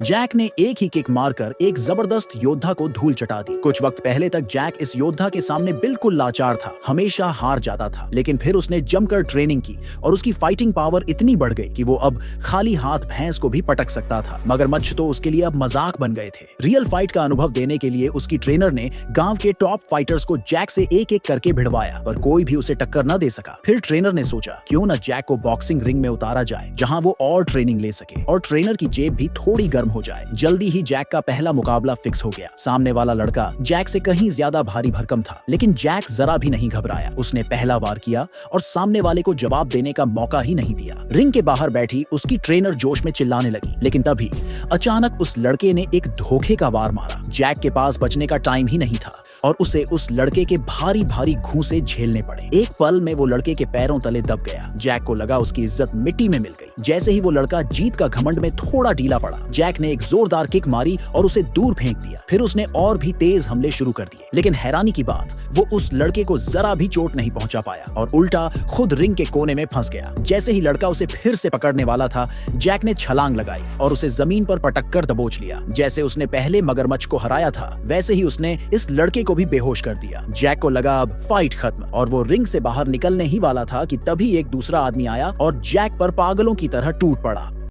Jack ने एक ही kick मारकर एक जबरदस्त योद्धा को धूल चटा दी। कुछ वक्त पहले तक जैक इस योद्धा के सामने बिल्कुल लाचार था, हमेशा हार जाता था। लेकिन फिर उसने जमकर ट्रेनिंग की और उसकी फाइटिंग पावर इतनी बढ़ गई कि वो अब खाली हाथ भैंस को भी पटक सकता था। मगरमच्छ तो उसके लिए अब मजाक बन गए थे। रियल फाइट का अनुभव देने के लिए उसकी ट्रेनर ने गांव के टॉप फाइटर्स को जैक से एक एक करके भिड़वाया, पर कोई भी उसे टक्कर न दे सका। फिर ट्रेनर ने सोचा क्यों न जैक को बॉक्सिंग रिंग में उतारा जाए, जहां वो और ट्रेनिंग ले सके और ट्रेनर की जेब भी थोड़ी गर्म हो जाए। जल्दी ही जैक का पहला मुकाबला फिक्स हो गया। सामने वाला लड़का जैक से कहीं ज्यादा भारी भरकम था, लेकिन जैक जरा भी नहीं घबराया। उसने पहला वार किया और सामने वाले को जवाब देने का मौका ही नहीं दिया। रिंग के बाहर बैठी उसकी ट्रेनर जोश में चिल्लाने लगी, लेकिन तभी अचानक उस लड़के ने एक धोखे का वार मारा। जैक के पास बचने का टाइम ही नहीं था और उसे उस लड़के के भारी भारी घूंसे झेलने पड़े। एक पल में वो लड़के के पैरों तले दब गया। जैक को लगा उसकी इज्जत मिट्टी में मिल गई। जैसे ही वो लड़का जीत का घमंड में थोड़ा ढीला पड़ा, जैक ने एक जोरदार किक मारी और उसे दूर फेंक दिया। फिर उसने और भी तेज हमले शुरू कर दिए, लेकिन हैरानी की बात, वो उस लड़के को जरा भी चोट नहीं पहुंचा पाया और उल्टा खुद रिंग के कोने में फंस गया। जैसे ही लड़का उसे फिर से पकड़ने वाला था, जैक ने छलांग लगाई और उसे जमीन पर पटक कर दबोच लिया। जैसे उसने पहले मगरमच्छ को हराया था, वैसे ही उसने इस लड़के को भी बेहोश कर दिया। जैक को लगा अब फाइट खत्म और वो रिंग से बाहर निकलने ही वाला था कि तभी एक दूसरा आदमी आया और जैक पर पागलों की तरह टूट पड़ा।